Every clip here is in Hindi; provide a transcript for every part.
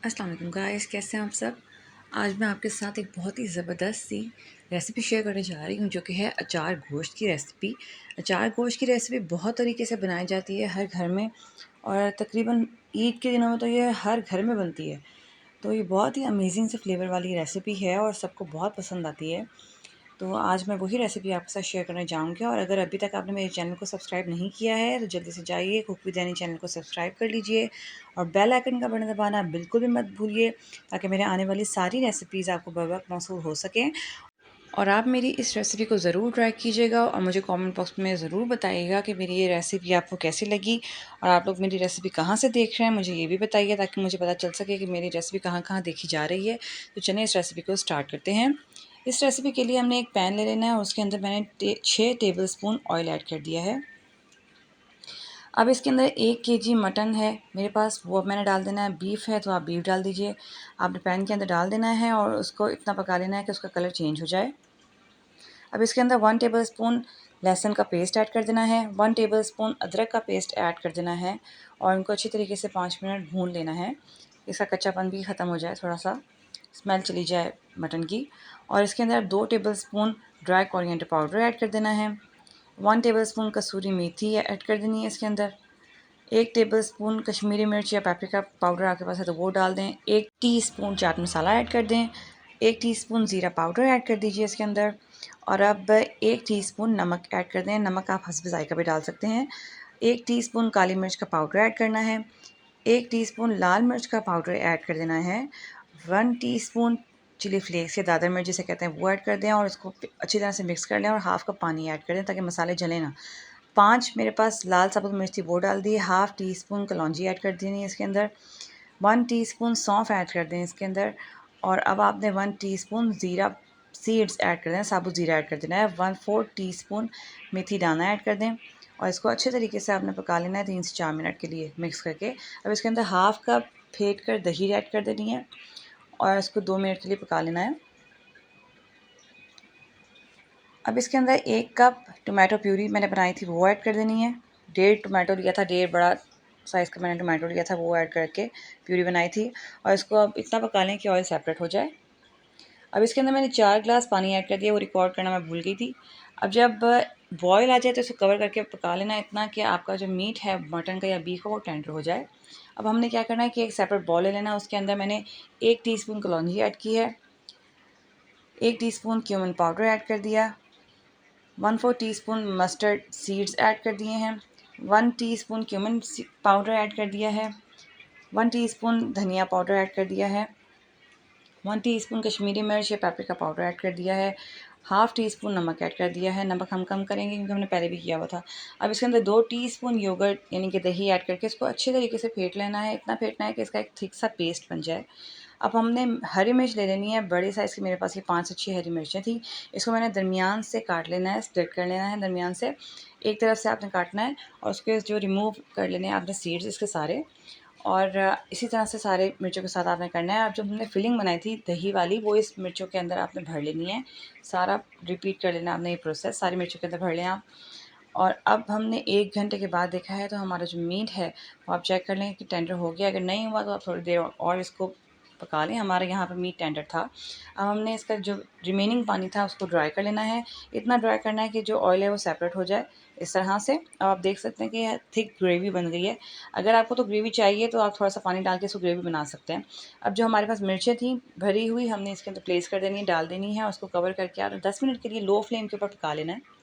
अस्सलाम वालेकुम गाइस, कैसे हैं आप सब। आज मैं आपके साथ एक बहुत ही ज़बरदस्त सी रेसिपी शेयर करने जा रही हूँ, जो कि है अचार गोश्त की रेसिपी। अचार गोश्त की रेसिपी बहुत तरीके से बनाई जाती है हर घर में, और तकरीबन ईद के दिनों में तो ये हर घर में बनती है। तो ये बहुत ही अमेजिंग से फ्लेवर वाली रेसिपी है और सबको बहुत पसंद आती है। तो आज मैं वही रेसिपी आपके साथ शेयर करने जाऊँगी, और अगर अभी तक आपने मेरे चैनल को सब्सक्राइब नहीं किया है तो जल्दी से जाइए कुक विद एनी चैनल को सब्सक्राइब कर लीजिए, और बेल आइकन का बटन दबाना बिल्कुल भी मत भूलिए, ताकि मेरे आने वाली सारी रेसिपीज़ आपको बर वक्त मौसूल हो सकें। और आप मेरी इस रेसिपी को ज़रूर ट्राई कीजिएगा और मुझे कमेंट बॉक्स में ज़रूर बताइएगा कि मेरी ये रेसिपी आपको कैसी लगी, और आप लोग मेरी रेसिपी कहाँ से देख रहे हैं मुझे ये भी बताइए, ताकि मुझे पता चल सके कि मेरी रेसिपी कहाँ कहाँ देखी जा रही है। तो चलिए इस रेसिपी को स्टार्ट करते हैं। इस रेसिपी के लिए हमने एक पैन ले लेना है, उसके अंदर मैंने 6 टेबल स्पून ऑयल ऐड कर दिया है। अब इसके अंदर 1 केजी मटन है मेरे पास, वो अब मैंने डाल देना है। बीफ है तो आप बीफ डाल दीजिए। आपने पैन के अंदर डाल देना है और उसको इतना पका लेना है कि उसका कलर चेंज हो जाए। अब इसके अंदर 1 टेबलस्पून लहसुन का पेस्ट ऐड कर देना है, 1 टेबलस्पून अदरक का पेस्ट ऐड कर देना है, और इनको अच्छी तरीके से 5 मिनट भून लेना है। इसका कच्चापन भी ख़त्म हो जाए, थोड़ा सा स्मेल चली जाए मटन की। और इसके अंदर 2 tablespoon dry coriander powder add कर देना है, 1 टेबलस्पून कसूरी मेथी ऐड कर देनी है इसके अंदर, 1 टेबलस्पून कश्मीरी मिर्च या पेपरिका पाउडर आपके पास है तो वो डाल दें, 1 टीस्पून चाट मसाला ऐड कर दें, 1 टीस्पून ज़ीरा पाउडर ऐड कर दीजिए इसके अंदर, और अब 1 टीस्पून नमक ऐड कर दें। नमक आप हस्ब ज़ायक़ा भी डाल सकते हैं। 1 टीस्पून काली मिर्च का पाउडर ऐड करना है, 1 टीस्पून लाल मिर्च का पाउडर ऐड कर देना है, 1 टीस्पून चिली फ्लेक्स या दादर मिर्च जिसे कहते हैं वो ऐड कर दें, और इसको अच्छी तरह से मिक्स कर लें और हाफ़ कप पानी ऐड कर दें ताकि मसाले जलें ना। 5 मेरे पास लाल साबुत मिर्च थी वो डाल दी, हाफ़ टी स्पून कलौंजी ऐड कर देनी है इसके अंदर, 1 टीस्पून सौंफ ऐड कर दें इसके अंदर, और अब आपने 1 टीस्पून ज़ीरा सीड्स ऐड कर दें, साबुत ज़ीरा ऐड कर देना है, 1/4 टीस्पून मेथी दाना ऐड कर दें, और इसको अच्छे तरीके से आपने पका लेना है 3 से 4 मिनट के लिए मिक्स करके। अब इसके अंदर हाफ़ कप फेंट कर दही ऐड कर देनी है, और इसको 2 मिनट के लिए पका लेना है। अब इसके अंदर 1 कप टोमेटो प्यूरी मैंने बनाई थी वो ऐड कर देनी है। 1.5 टोमेटो लिया था, 1.5 बड़ा साइज़ का मैंने टोमेटो लिया था, वो ऐड करके प्यूरी बनाई थी, और इसको अब इतना पका लें कि ऑयल सेपरेट हो जाए। अब इसके अंदर मैंने 4 ग्लास पानी ऐड कर दिया, वो रिकॉर्ड करना मैं भूल गई थी। अब जब बॉयल आ जाए तो इसे कवर करके पका लेना इतना कि आपका जो मीट है मटन का या बीफ का वो टेंडर हो जाए। अब हमने क्या करना है कि एक सेपरेट बॉल ले लेना है, उसके अंदर मैंने 1 टीस्पून कलौंजी ऐड की है, 1 टीस्पून क्यूमिन पाउडर ऐड कर दिया, 1/4 टीस्पून मस्टर्ड सीड्स ऐड कर दिए हैं, 1 टीस्पून क्यूमिन पाउडर ऐड कर दिया है, 1 टीस्पून धनिया पाउडर ऐड कर दिया है, 1 टीस्पून कश्मीरी मिर्च या पेपरिका पाउडर ऐड कर दिया है, हाफ़ टी स्पून नमक ऐड कर दिया है। नमक हम कम करेंगे क्योंकि हमने पहले भी किया हुआ था। अब इसके अंदर 2 टीस्पून योगर्ट यानी कि दही ऐड करके इसको अच्छे तरीके से फेंट लेना है, इतना फेंटना है कि इसका एक थिक सा पेस्ट बन जाए। अब हमने हरी मिर्च ले लेनी है, बड़े साइज़ की मेरे पास ये 5 से 6 हरी मिर्चें थी। इसको मैंने दरमियान से काट लेना है, स्प्लिट कर लेना है दरमियान से। एक तरफ से आपने काटना है और उसके जो रिमूव कर लेने हैं आपने सीड्स इसके सारे, और इसी तरह से सारे मिर्चों के साथ आपने करना है। अब जो हमने फिलिंग बनाई थी दही वाली वो इस मिर्चों के अंदर आपने भर लेनी है। सारा रिपीट कर लेना आपने ये प्रोसेस, सारी मिर्चों के अंदर भर लें आप। और अब हमने 1 घंटे के बाद देखा है तो हमारा जो मीट है वो आप चेक कर लें कि टेंडर हो गया। अगर नहीं हुआ तो आप थोड़ी देर और इसको पका लें। हमारे यहाँ पे मीट टेंडर था। अब हमने इसका जो रिमेनिंग पानी था उसको ड्राई कर लेना है। इतना ड्राई करना है कि जो ऑयल है वो सेपरेट हो जाए इस तरह से। अब आप देख सकते हैं कि यह थिक ग्रेवी बन गई है। अगर आपको तो ग्रेवी चाहिए तो आप थोड़ा-सा पानी डाल के इसको ग्रेवी बना सकते हैं। अब जो हमारे पास मिर्चें थी भरी हुई हमने इसके अंदर प्लेस कर देनी है, डाल देनी है और उसको कवर करके आप 10 मिनट के लिए लो फ्लेम के ऊपर पका लेना है।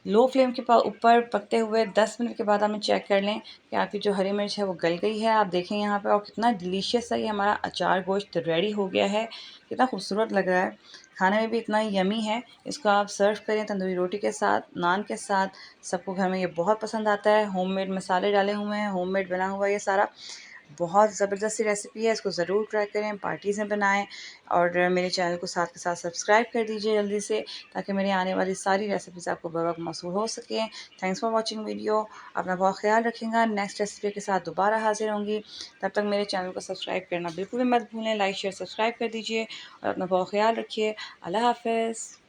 लो फ्लेम के ऊपर पकते हुए 10 मिनट के बाद हमें चेक कर लें कि आपकी जो हरी मिर्च है वो गल गई है। आप देखें यहाँ पे, और कितना डिलीशियस सा ये हमारा अचार गोश्त रेडी हो गया है। कितना खूबसूरत लग रहा है, खाने में भी इतना यमी है। इसको आप सर्व करें तंदूरी रोटी के साथ, नान के साथ, सबको घर में ये बहुत पसंद आता है। होममेड मसाले डाले हुए हैं, होममेड बना हुआ है ये सारा। बहुत ज़बरदस्त सी रेसिपी है, इसको ज़रूर ट्राई करें, पार्टीज़ में बनाएं, और मेरे चैनल को साथ के साथ सब्सक्राइब कर दीजिए जल्दी से, ताकि मेरी आने वाली सारी रेसिपीज़ आपको बर वक्त मौसूल हो सकें। Thanks for watching video. अपना बहुत ख्याल रखिएगा। नेक्स्ट रेसिपी के साथ दोबारा हाजिर होंगी। तब तक मेरे चैनल को सब्सक्राइब करना बिल्कुल भी मत भूलें। लाइक शेयर सब्सक्राइब कर दीजिए और अपना बहुत ख्याल रखिए। अल्लाह हाफ़िज़।